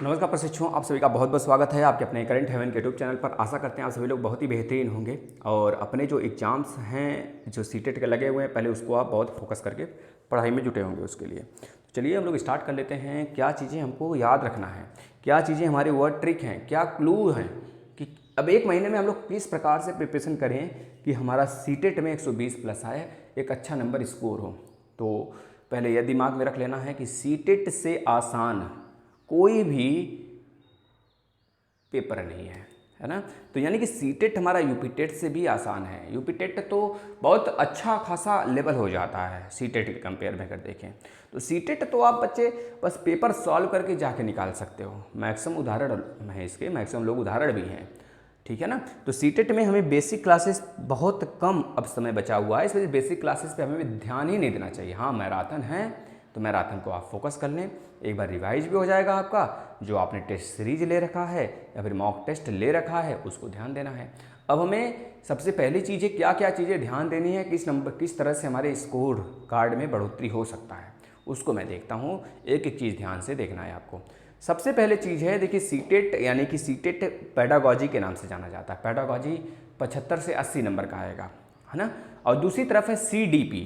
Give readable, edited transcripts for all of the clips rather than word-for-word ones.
नमस्कार प्रशिक्षुओं, आप सभी का बहुत बहुत स्वागत है आपके अपने करंट हेवन के यूट्यूब चैनल पर। आशा करते हैं आप सभी लोग बहुत ही बेहतरीन होंगे और अपने जो एग्ज़ाम्स हैं जो सीटेट के लगे हुए हैं पहले उसको आप बहुत फोकस करके पढ़ाई में जुटे होंगे उसके लिए। तो चलिए हम लोग स्टार्ट कर लेते हैं। क्या चीज़ें हमको याद रखना है, क्या चीज़ें हमारे वर्ड ट्रिक हैं, क्या क्लू हैं कि अब एक महीने में हम लोग किस प्रकार से प्रिपरेशन करें कि हमारा सीटेट में 120 प्लस आए, एक अच्छा नंबर स्कोर हो। तो पहले यह दिमाग में रख लेना है कि सीटेट से आसान कोई भी पेपर नहीं है ना। तो यानी कि सीटेट हमारा यूपी टेट से भी आसान है। यूपी टेट तो बहुत अच्छा खासा लेवल हो जाता है सीटेट के कंपेयर में अगर देखें तो। सीटेट तो आप बच्चे बस पेपर सॉल्व करके जाके निकाल सकते हो। मैक्सिमम उदाहरण हैं इसके, मैक्सिमम लोग उदाहरण भी हैं, ठीक है ना। तो सीटेट में हमें बेसिक क्लासेस बहुत कम अब समय बचा हुआ है, इस वजह से बेसिक क्लासेस पे हमें ध्यान ही नहीं देना चाहिए। हाँ मैराथन है तो मैराथन को आप फोकस कर लें, एक बार रिवाइज भी हो जाएगा आपका। जो आपने टेस्ट सीरीज ले रखा है या फिर मॉक टेस्ट ले रखा है उसको ध्यान देना है। अब हमें सबसे पहली चीज़ें क्या क्या चीज़ें ध्यान देनी है, किस तरह से हमारे स्कोर कार्ड में बढ़ोतरी हो सकता है उसको मैं देखता हूँ। एक एक चीज़ ध्यान से देखना है आपको। सबसे पहले चीज़ है देखिए सीटेट, यानी कि सीटेट पेडागॉजी के नाम से जाना जाता है। पेडागॉजी 75 से 80 नंबर का आएगा, है ना। और दूसरी तरफ है सीडीपी।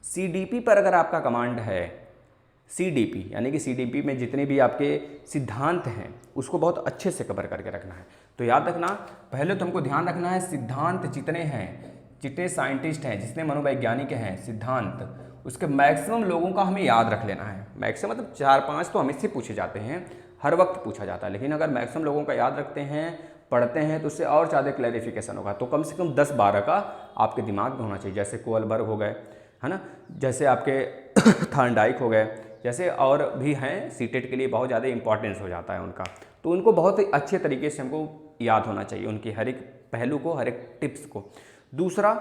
सीडीपी पर अगर आपका कमांड है, सीडीपी यानी कि सीडीपी में जितने भी आपके सिद्धांत हैं उसको बहुत अच्छे से कवर करके रखना है। तो याद रखना, पहले तो हमको ध्यान रखना है सिद्धांत जितने हैं, जितने साइंटिस्ट हैं, जितने मनोवैज्ञानिक हैं, सिद्धांत उसके मैक्सिमम लोगों का हमें याद रख लेना है। मैक्सिमम मतलब 4-5 तो हमें से पूछे जाते हैं, हर वक्त पूछा जाता है, लेकिन अगर मैक्सिमम लोगों का याद रखते हैं, पढ़ते हैं तो उससे और ज़्यादा क्लैरिफिकेशन होगा। तो कम से कम 10-12 का आपके दिमाग में होना चाहिए। जैसे कोलबर्ग हो गए, है ना, जैसे आपके थॉर्नडाइक हो गए, जैसे और भी हैं सीटेट के लिए बहुत ज़्यादा इंपॉर्टेंस हो जाता है उनका। तो उनको बहुत ही अच्छे तरीके से हमको याद होना चाहिए, उनकी हर एक पहलू को, हर एक टिप्स को। दूसरा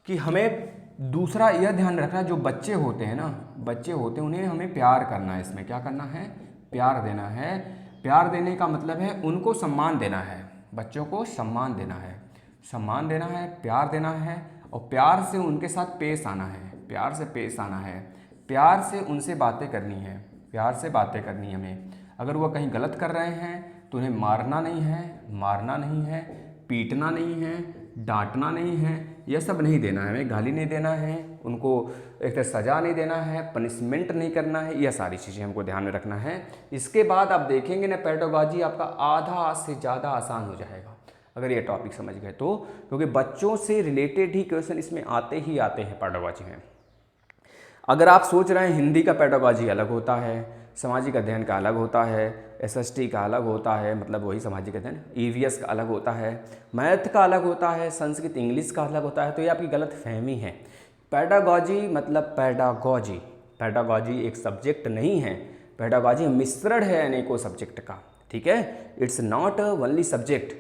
कि हमें दूसरा यह ध्यान रखना, जो बच्चे होते हैं ना, बच्चे होते हैं उन्हें हमें प्यार करना है। इसमें क्या करना है, प्यार देना है। प्यार देने का मतलब है उनको सम्मान देना है, बच्चों को सम्मान देना है, सम्मान देना है, प्यार देना है और प्यार से उनके साथ पेश आना है, प्यार से पेश आना है, प्यार से उनसे बातें करनी है, प्यार से बातें करनी है हमें। अगर वह कहीं गलत कर रहे हैं तो उन्हें मारना नहीं है, मारना नहीं है, पीटना नहीं है, डांटना नहीं है, यह सब नहीं देना है हमें। गाली नहीं देना है उनको, एक तरह सज़ा नहीं देना है, पनिशमेंट नहीं करना है, यह सारी चीज़ें हमको ध्यान में रखना है। इसके बाद आप देखेंगे ना पेडागॉजी आपका आधा से ज़्यादा आसान हो जाएगा अगर ये टॉपिक समझ गए तो, क्योंकि बच्चों से रिलेटेड ही क्वेश्चन इसमें आते ही आते हैं पेडागॉजी में। अगर आप सोच रहे हैं हिंदी का पेडागॉजी अलग होता है, सामाजिक अध्ययन का अलग होता है, एसएसटी का अलग होता है, मतलब वही सामाजिक अध्ययन, ईवीएस का अलग होता है, मैथ का अलग होता है, संस्कृत इंग्लिश का अलग होता है, तो ये आपकी गलत फहमी है। पेडागॉजी मतलब पेडागॉजी, पेडागॉजी एक सब्जेक्ट नहीं है, पेडागॉजी मिश्रण है अनेकों सब्जेक्ट का, ठीक है। It's not only subject,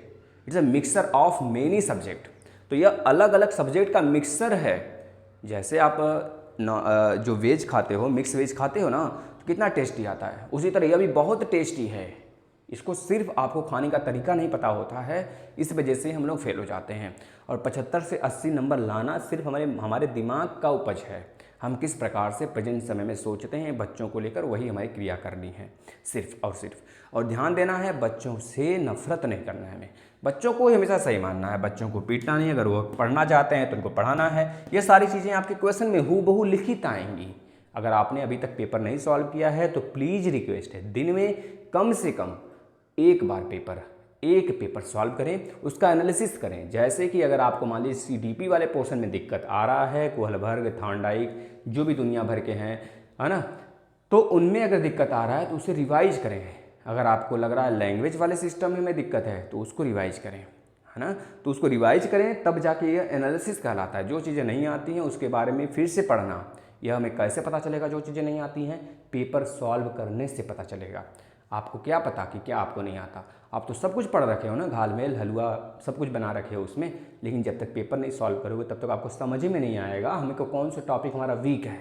it's a mixer of many subject. तो यह अलग अलग सब्जेक्ट का मिक्सर है। जैसे आप जो वेज खाते हो, मिक्स वेज खाते हो ना, तो कितना टेस्टी आता है, उसी तरह यह भी बहुत टेस्टी है। इसको सिर्फ आपको खाने का तरीका नहीं पता होता है, इस वजह से हम लोग फेल हो जाते हैं। और 75 से 80 नंबर लाना सिर्फ हमारे दिमाग का उपज है। हम किस प्रकार से प्रेजेंट समय में सोचते हैं बच्चों को लेकर, वही हमारी क्रिया करनी है सिर्फ और सिर्फ। और ध्यान देना है, बच्चों से नफरत नहीं करना है हमें, बच्चों को हमेशा सही मानना है, बच्चों को पीटना नहीं। अगर वो पढ़ना चाहते हैं तो उनको पढ़ाना है। ये सारी चीज़ें आपके क्वेश्चन में हूबहू लिखित आएंगी। अगर आपने अभी तक पेपर नहीं सॉल्व किया है तो प्लीज़ रिक्वेस्ट है, दिन में कम से कम एक बार एक पेपर सॉल्व करें, उसका एनालिसिस करें। जैसे कि अगर आपको मान लीजिए सीडीपी वाले पोर्शन में दिक्कत आ रहा है, कोहलबर्ग, थॉर्नडाइक, जो भी दुनिया भर के हैं, है ना, तो उनमें अगर दिक्कत आ रहा है तो उसे रिवाइज करें। अगर आपको लग रहा है लैंग्वेज वाले सिस्टम में दिक्कत है तो उसको रिवाइज करें, है ना। तो उसको रिवाइज करें, तब जाके ये एनालिसिस कहलाता है। जो चीज़ें नहीं आती हैं उसके बारे में फिर से पढ़ना। यह हमें कैसे पता चलेगा जो चीज़ें नहीं आती हैं, पेपर सॉल्व करने से पता चलेगा। आपको क्या पता कि क्या आपको नहीं आता, आप तो सब कुछ पढ़ रखे हो ना, घाल मेल हलवा सब कुछ बना रखे हो उसमें, लेकिन जब तक पेपर नहीं सॉल्व करोगे तब तक आपको समझ में नहीं आएगा हमें को कौन सा टॉपिक हमारा वीक है।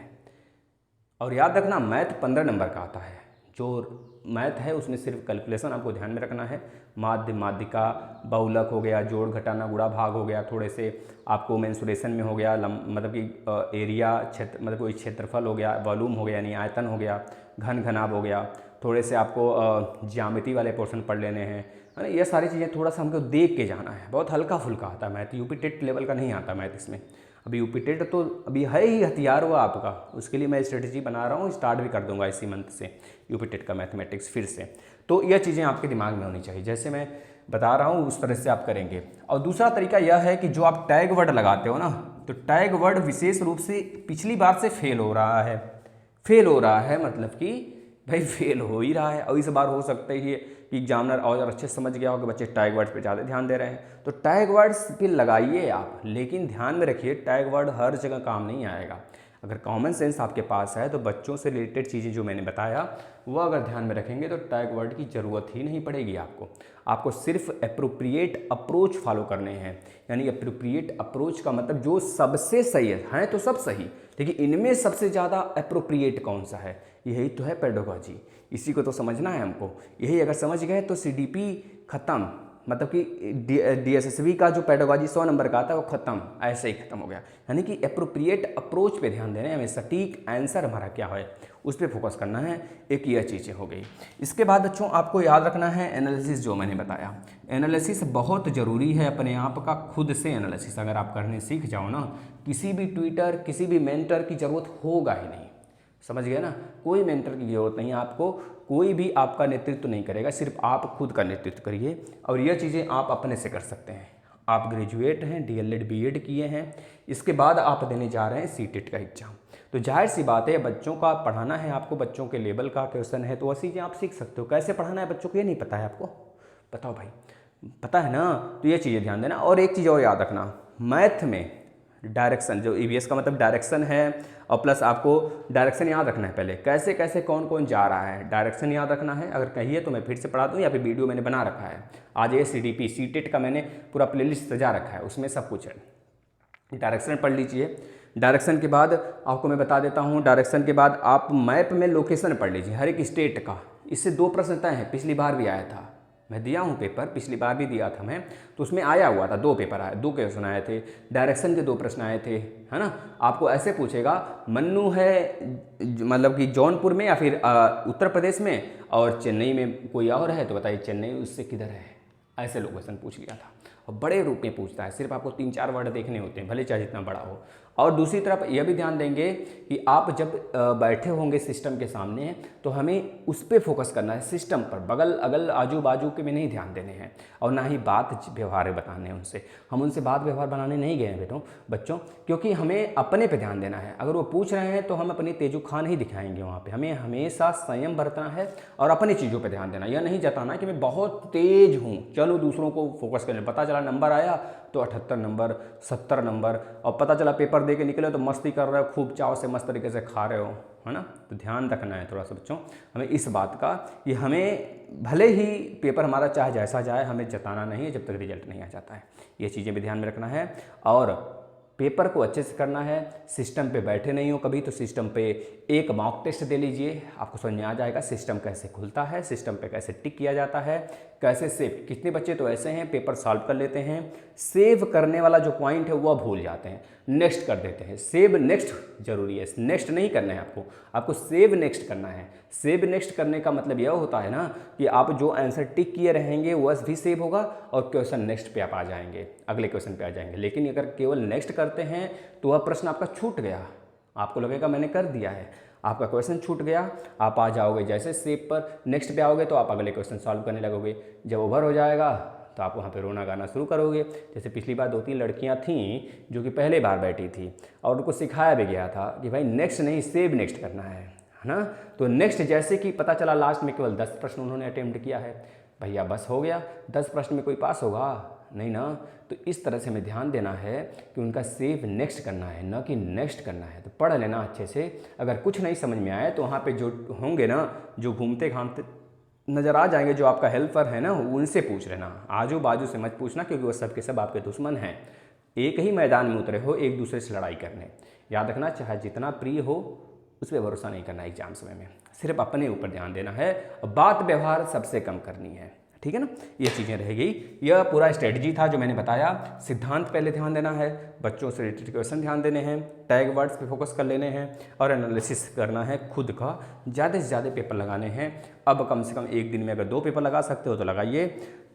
और याद रखना, मैथ 15 नंबर का आता है। जो मैथ है उसमें सिर्फ कैलकुलेशन आपको ध्यान में रखना है। माध्य, माध्यिका, बहुलक हो गया, जोड़ घटाना गुणा भाग हो गया, थोड़े से आपको मेंसुरेशन में हो गया, मतलब कि एरिया क्षेत्र, मतलब कोई क्षेत्रफल हो गया, वॉल्यूम हो गया यानी आयतन हो गया, घन घनाभ हो गया, थोड़े से आपको ज्यामिति वाले पोर्शन पढ़ लेने हैं, है ना। ये सारी चीज़ें थोड़ा सा हमको देख के जाना है। बहुत हल्का फुल्का आता है मैथ, यूपी टेट लेवल का नहीं आता मैथ इसमें। अभी यूपी टेट तो अभी है ही हथियार हुआ आपका, उसके लिए मैं स्ट्रेटजी बना रहा हूँ, स्टार्ट भी कर दूंगा इसी मंथ से यूपी टेट का मैथमेटिक्स फिर से। तो यह चीज़ें आपके दिमाग में होनी चाहिए, जैसे मैं बता रहा हूँ उस तरह से आप करेंगे। और दूसरा तरीका यह है कि जो आप टैग वर्ड लगाते हो ना, तो टैग वर्ड विशेष रूप से पिछली बार से फेल हो रहा है। फेल हो रहा है मतलब कि भाई फेल हो ही रहा है, और इस बार हो सकता है कि एग्जामिनर और अच्छे से समझ गया हो कि बच्चे टैग वर्ड्स पे ज़्यादा ध्यान दे रहे हैं, तो टैग वर्ड्स पे लगाइए आप। लेकिन ध्यान में रखिए टैग वर्ड हर जगह काम नहीं आएगा। अगर कॉमन सेंस आपके पास है तो बच्चों से रिलेटेड चीज़ें जो मैंने बताया वो अगर ध्यान में रखेंगे तो टैग वर्ड की ज़रूरत ही नहीं पड़ेगी आपको सिर्फ अप्रोप्रिएट अप्रोच फॉलो करने हैं। यानी अप्रोप्रिएट अप्रोच का मतलब जो सबसे सही है तो सब सही, लेकिन इनमें सबसे ज़्यादा अप्रोप्रिएट कौन सा है, यही तो है पेडागोजी। इसी को तो समझना है हमको। यही अगर समझ गए तो सीडीपी खत्म, मतलब कि डीएसएसबी का जो पेडागोजी 100 नंबर का आता है वो खत्म, ऐसे ही खत्म हो गया। यानी कि अप्रोप्रिएट अप्रोच पे ध्यान देना है हमें, सटीक आंसर हमारा क्या है उस पर फोकस करना है। एक यह चीज़ें हो गई। इसके बाद बच्चों आपको याद रखना है एनालिसिस, जो मैंने बताया एनालिसिस बहुत ज़रूरी है। अपने आप का खुद से एनालिसिस अगर आप करने सीख जाओ ना, किसी भी ट्विटर किसी भी मेंटर की ज़रूरत होगा ही नहीं। समझ गए ना, कोई मेंटर की जरूरत नहीं है आपको, कोई भी आपका नेतृत्व नहीं करेगा, सिर्फ आप खुद का नेतृत्व करिए। और यह चीज़ें आप अपने से कर सकते हैं। आप ग्रेजुएट हैं, डीएलएड बीएड किए हैं, इसके बाद आप देने जा रहे हैं सीटेट का एग्जाम, तो जाहिर सी बात है बच्चों का पढ़ाना है आपको, बच्चों के लेवल का क्वेश्चन है, तो वह चीज़ें आप सीख सकते हो। कैसे पढ़ाना है बच्चों को ये नहीं पता है आपको, बताओ भाई, पता है ना। तो ये चीज़ें ध्यान देना। और एक चीज़ और याद रखना, मैथ में डायरेक्शन, जो ईवीएस का मतलब डायरेक्शन है, और प्लस आपको डायरेक्शन याद रखना है पहले, कैसे कैसे कौन कौन जा रहा है, डायरेक्शन याद रखना है। अगर कहिए तो मैं फिर से पढ़ा दूँ, या फिर वीडियो मैंने बना रखा है, आज ये सीडीपी सीटेट का मैंने पूरा प्लेलिस्ट सजा रखा है, उसमें सब कुछ है। डायरेक्शन पढ़ लीजिए। डायरेक्शन के बाद आपको मैं बता देता हूँ, डायरेक्शन के बाद आप मैप में लोकेशन पढ़ लीजिए हर एक स्टेट का। इससे 2 प्रश्न तय हैं, पिछली बार भी आया था, मैं दिया हूँ पेपर, पिछली बार भी दिया था मैं, तो उसमें आया हुआ था 2 पेपर आए, 2 क्वेश्चन आए थे, डायरेक्शन के 2 प्रश्न आए थे, है ना। आपको ऐसे पूछेगा मन्नू है मतलब कि जौनपुर में या फिर उत्तर प्रदेश में, और चेन्नई में कोई और है तो बताइए चेन्नई उससे किधर है, ऐसे लोकेशन पूछ लिया था। और बड़े रूप में पूछता है, सिर्फ आपको 3-4 वर्ड देखने होते हैं, भले चाहे जितना बड़ा हो। और दूसरी तरफ यह भी ध्यान देंगे कि आप जब बैठे होंगे सिस्टम के सामने, तो हमें उस पर फोकस करना है, सिस्टम पर, बगल अगल आजू बाजू के में नहीं ध्यान देने हैं, और ना ही बात व्यवहार बताने हैं उनसे। हम उनसे बात व्यवहार बनाने नहीं गए हैं बच्चों, क्योंकि हमें अपने पे ध्यान देना है। अगर वो पूछ रहे हैं तो हम अपनी तेजु खान नहीं दिखाएंगे वहाँ पे, हमें हमेशा संयम बरतना है और अपनी चीज़ों पे ध्यान देना। यह नहीं जताना कि मैं बहुत तेज हूँ, चलो दूसरों को फोकस करने। पता चला नंबर आया तो 78 नंबर 70 नंबर, और पता चला पेपर दे के निकले तो मस्ती कर रहे हो, खूब चाव से मस्त तरीके से खा रहे हो, है ना। तो ध्यान रखना है थोड़ा सा बच्चों हमें इस बात का, कि हमें भले ही पेपर हमारा चाहे जैसा जाए, हमें जताना नहीं है जब तक रिजल्ट नहीं आ जाता है। ये चीज़ें भी ध्यान में रखना है। और पेपर को अच्छे से करना है। सिस्टम पे बैठे नहीं हो कभी तो सिस्टम पे एक मॉक टेस्ट दे लीजिए, आपको समझ में आ जाएगा सिस्टम कैसे खुलता है, सिस्टम पे कैसे टिक किया जाता है, कैसे सेव। कितने बच्चे तो ऐसे हैं पेपर सॉल्व कर लेते हैं, सेव करने वाला जो पॉइंट है वह भूल जाते हैं, नेक्स्ट कर देते हैं। सेव नेक्स्ट जरूरी है, नेक्स्ट नहीं करना है आपको सेव नेक्स्ट करना है। सेव नेक्स्ट करने का मतलब यह होता है ना कि आप जो आंसर टिक किए रहेंगे वह भी सेव होगा और क्वेश्चन नेक्स्ट पे आप आ जाएंगे, अगले क्वेश्चन पे आ जाएंगे। लेकिन अगर केवल नेक्स्ट करते हैं तो वह प्रश्न आपका छूट गया, आपको लगेगा मैंने कर दिया है, आपका क्वेश्चन छूट गया। आप आ जाओगे जैसे सेव पर नेक्स्ट पे आओगे तो आप अगले क्वेश्चन सॉल्व करने लगोगे। जब ओवर हो जाएगा तो आप वहाँ पे रोना गाना शुरू करोगे। जैसे पिछली बार 2-3 लड़कियाँ थीं जो कि पहले बार बैठी थी और उनको सिखाया भी गया था कि भाई नेक्स्ट नहीं सेव नेक्स्ट करना है ना। तो नेक्स्ट जैसे कि पता चला लास्ट में केवल 10 प्रश्न उन्होंने अटेम्प्ट किया है, भैया बस हो गया, 10 प्रश्न में कोई पास होगा नहीं ना। तो इस तरह से हमें ध्यान देना है कि उनका सेव नेक्स्ट करना है, न कि नेक्स्ट करना है। तो पढ़ लेना अच्छे से। अगर कुछ नहीं समझ में आए तो वहाँ पे जो होंगे ना, जो घूमते घामते नज़र आ जाएंगे, जो आपका हेल्पर है ना, उनसे पूछ लेना, आजू बाजू से मत पूछना, क्योंकि वो सब के सब आपके दुश्मन हैं। एक ही मैदान में उतरे हो एक दूसरे से लड़ाई करने। याद रखना, चाहे जितना प्रिय हो उस पर भरोसा नहीं करना एग्जाम समय में, सिर्फ अपने ऊपर ध्यान देना है। बात व्यवहार सबसे कम करनी है, ठीक है ना, ये चीज़ें रहेगी। यह पूरा स्ट्रेटजी था जो मैंने बताया। सिद्धांत पहले ध्यान देना है, बच्चों से रिलेटेड क्वेश्चन ध्यान देने हैं, टैग वर्ड्स पे फोकस कर लेने हैं और एनालिसिस करना है खुद का, ज़्यादा से ज़्यादा पेपर लगाने हैं। अब कम से कम एक दिन में अगर 2 पेपर लगा सकते हो तो लगाइए,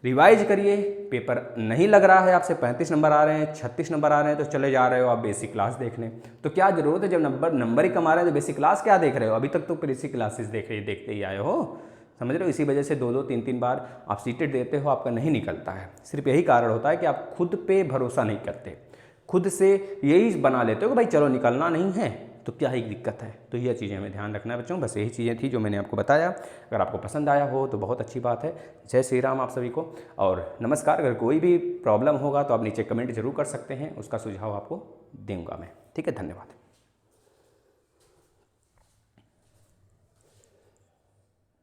रिवाइज करिए। पेपर नहीं लग रहा है आपसे, 35 नंबर आ रहे हैं, 36 नंबर आ रहे हैं, तो चले जा रहे हो आप बेसिक क्लास देखने। तो क्या ज़रूरत है, जब नंबर ही कमा रहे हैं तो बेसिक क्लास क्या देख रहे हो? अभी तक तो बेसिक क्लासेस देखते ही आए हो, समझ रहे हो। इसी वजह से 2-2 3-3 बार आप सीटेट देते हो, आपका नहीं निकलता है। सिर्फ यही कारण होता है कि आप खुद पे भरोसा नहीं करते, खुद से यही बना लेते हो कि भाई चलो निकलना नहीं है तो क्या ही दिक्कत है। तो यह चीज़ें हमें ध्यान रखना है बच्चों। बस यही चीज़ें थी जो मैंने आपको बताया। अगर आपको पसंद आया हो तो बहुत अच्छी बात है। जय श्री राम आप सभी को, और नमस्कार। अगर कोई भी प्रॉब्लम होगा तो आप नीचे कमेंट जरूर कर सकते हैं, उसका सुझाव आपको दूंगा मैं। ठीक है, धन्यवाद।